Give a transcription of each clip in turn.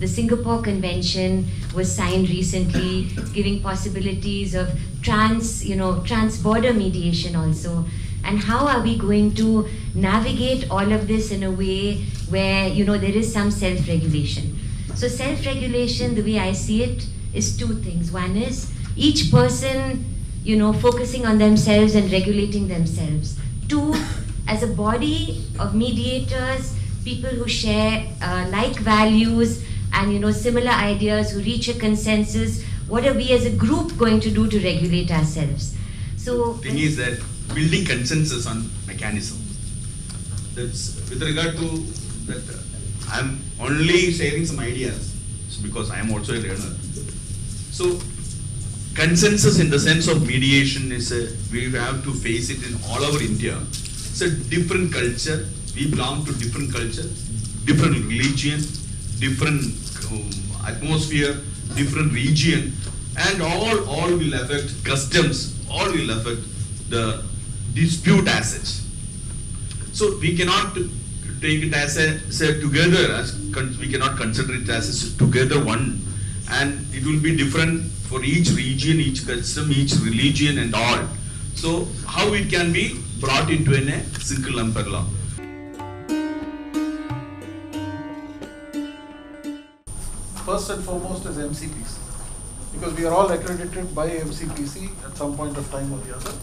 The Singapore Convention was signed recently, giving possibilities of trans-border mediation also. And how are we going to navigate all of this in a way where, there is some self-regulation? So self-regulation, the way I see it, is two things. One is each person, focusing on themselves and regulating themselves. Two, as a body of mediators, people who share like values and similar ideas, who reach a consensus, what are we as a group going to do to regulate ourselves? So the thing is that building consensus on mechanism. That's with regard to that. I'm only sharing some ideas because I am also a learner. So consensus in the sense of mediation is we have to face it in all over India. It's a different culture. We belong to different culture, different religion, different atmosphere, different region, and all will affect customs. All will affect the dispute as such. So we cannot take it as together, we cannot consider it as a together one, and it will be different for each region, each custom, each religion and all. So how it can be brought into a single umbrella? First and foremost is MCPC, because we are all accredited by MCPC at some point of time or the other.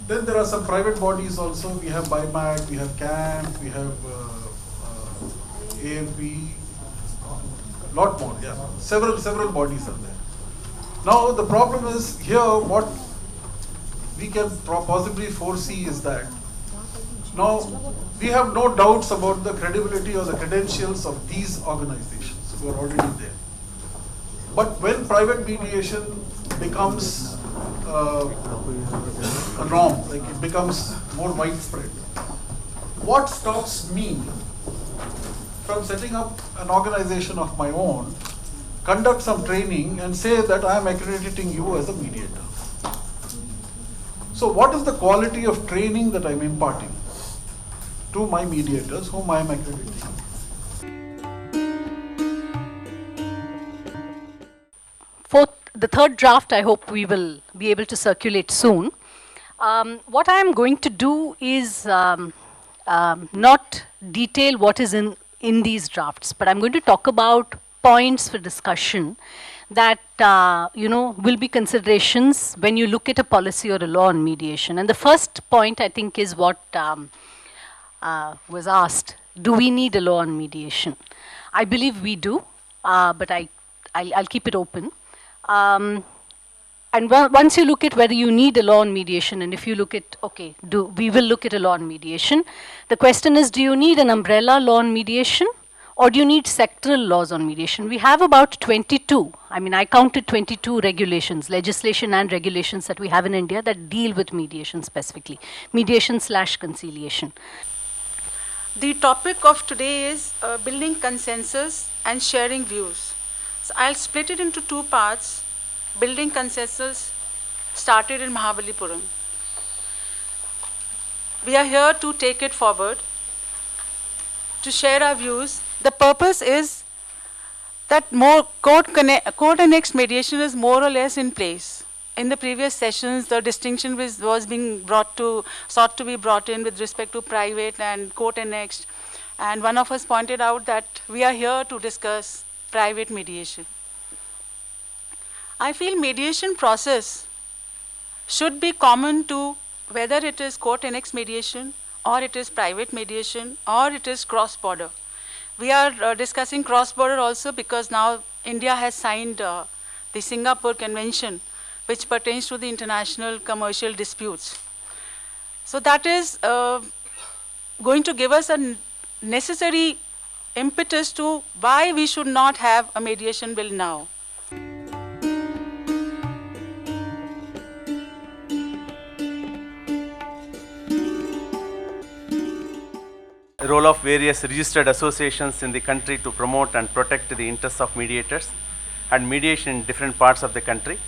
Then there are some private bodies also. We have BIMAC, we have CAMP, we have AMP, lot more, yeah. Several bodies are there. Now the problem is here, what we can possibly foresee is that now we have no doubts about the credibility or the credentials of these organizations who are already there. But when private mediation becomes a norm, like it becomes more widespread, what stops me from setting up an organization of my own, conduct some training and say that I am accrediting you as a mediator? So what is the quality of training that I am imparting to my mediators whom I am accrediting? The third draft, I hope we will be able to circulate soon. What I am going to do is not detail what is in these drafts, but I'm going to talk about points for discussion that will be considerations when you look at a policy or a law on mediation. And the first point, I think, is what was asked: do we need a law on mediation? I believe we do, but I'll keep it open. And once you look at whether you need a law on mediation, and if you look at, we will look at a law on mediation. The question is, do you need an umbrella law on mediation, or do you need sectoral laws on mediation? We have about 22, I counted 22 regulations, legislation and regulations that we have in India that deal with mediation specifically, mediation/conciliation. The topic of today is building consensus and sharing views. So I'll split it into two parts. Building consensus started in Mahabalipuram. We are here to take it forward, to share our views. The purpose is that court-annexed mediation is more or less in place. In the previous sessions, the distinction was being sought to be brought in with respect to private and court-annexed. And one of us pointed out that we are here to discuss private mediation. I feel mediation process should be common to whether it is court-annexed mediation, or it is private mediation, or it is cross-border. We are discussing cross-border also because now India has signed the Singapore Convention, which pertains to the international commercial disputes. So that is going to give us a necessary impetus to why we should not have a mediation bill now. Role of various registered associations in the country to promote and protect the interests of mediators and mediation in different parts of the country,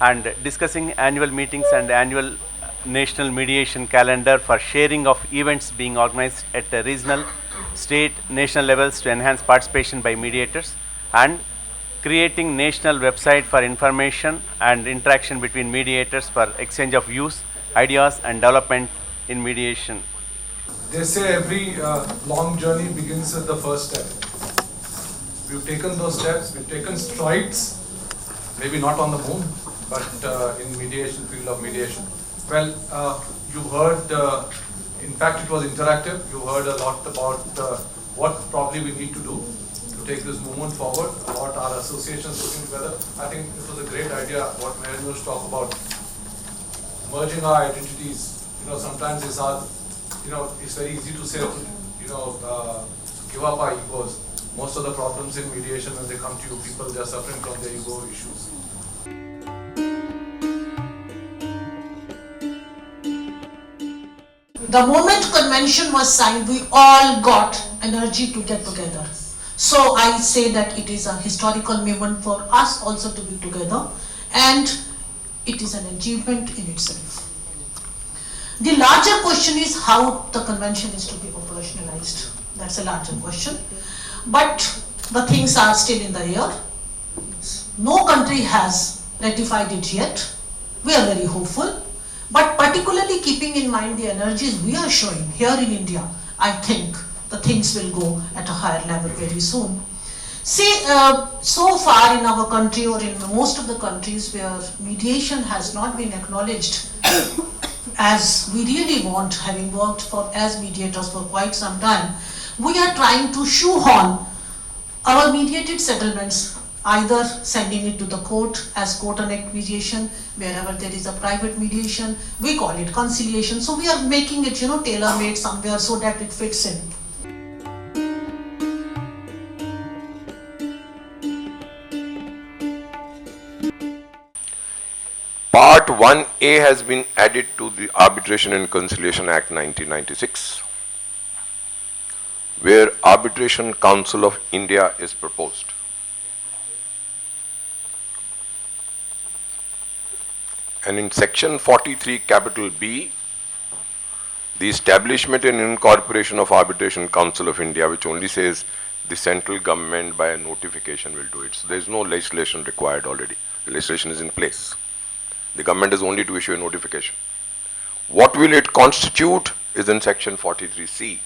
and discussing annual meetings and annual national mediation calendar for sharing of events being organized at the regional, state, national levels to enhance participation by mediators, and creating national website for information and interaction between mediators for exchange of views, ideas and development in mediation. They say every long journey begins with the first step. We've taken those steps, we've taken strides, maybe not on the moon, but in mediation, field of mediation. Well, you heard, in fact it was interactive, you heard a lot about what probably we need to do to take this movement forward, what our associations putting together. I think it was a great idea what Mahesh talked about, merging our identities. You know, sometimes it's hard, you know, it's very easy to say, you know, give up our egos. Most of the problems in mediation when they come to you, people, they are suffering from their ego issues. The moment convention was signed, we all got energy to get together. So I say that it is a historical moment for us also to be together, and it is an achievement in itself. The larger question is how the convention is to be operationalized. That's a larger question. But the things are still in the air. No country has ratified it yet. We are very hopeful. But particularly keeping in mind the energies we are showing here in India, I think the things will go at a higher level very soon. See, so far in our country or in most of the countries where mediation has not been acknowledged as we really want, having worked as mediators for quite some time, we are trying to shoehorn our mediated settlements, either sending it to the court as court-annexed mediation, wherever there is a private mediation, we call it conciliation. So we are making it, you know, tailor-made somewhere so that it fits in. Part 1A has been added to the Arbitration and Conciliation Act 1996, where Arbitration Council of India is proposed. And in section 43 capital B, the establishment and incorporation of Arbitration Council of India, which only says the central government by a notification will do it. So there is no legislation required already. The legislation is in place. The government is only to issue a notification. What will it constitute is in section 43C.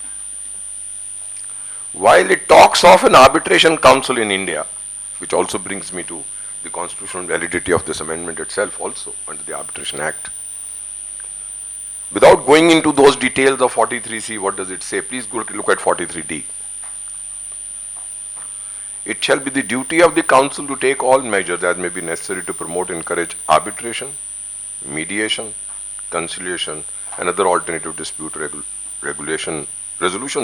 While it talks of an arbitration council in India, which also brings me to the constitutional validity of this amendment itself also under the Arbitration Act. Without going into those details of 43C, what does it say? Please go look at 43D. It shall be the duty of the council to take all measures that may be necessary to promote and encourage arbitration, mediation, conciliation, and other alternative dispute resolution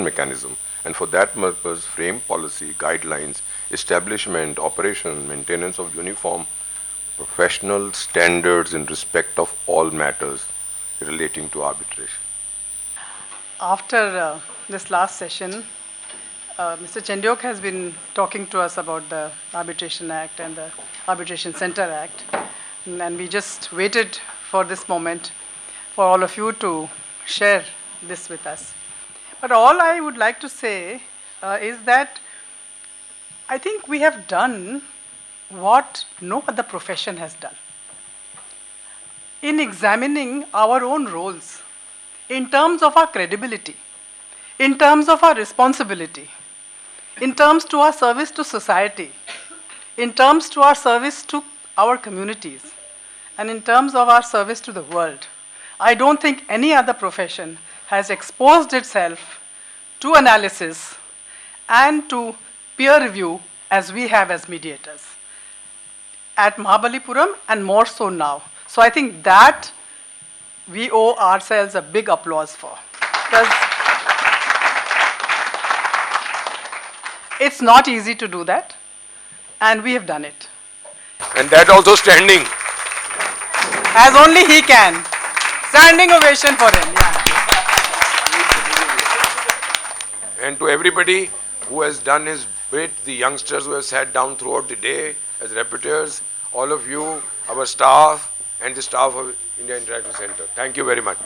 mechanism, and for that purpose frame policy, guidelines, establishment, operation, maintenance of uniform professional standards in respect of all matters relating to arbitration. After this last session, Mr. Chendyok has been talking to us about the Arbitration Act and the Arbitration Center Act, and we just waited for this moment for all of you to share this with us. But all I would like to say is that I think we have done what no other profession has done. In examining our own roles, in terms of our credibility, in terms of our responsibility, in terms to our service to society, in terms to our service to our communities, and in terms of our service to the world, I don't think any other profession has exposed itself to analysis and to peer review as we have as mediators at Mahabalipuram, and more so now. So I think that we owe ourselves a big applause for. Because it's not easy to do that, and we have done it. And that also standing. As only he can. Standing ovation for him. Yeah. And to everybody who has done his bit, the youngsters who have sat down throughout the day as repetitors, all of you, our staff, and the staff of India Interactive Center. Thank you very much.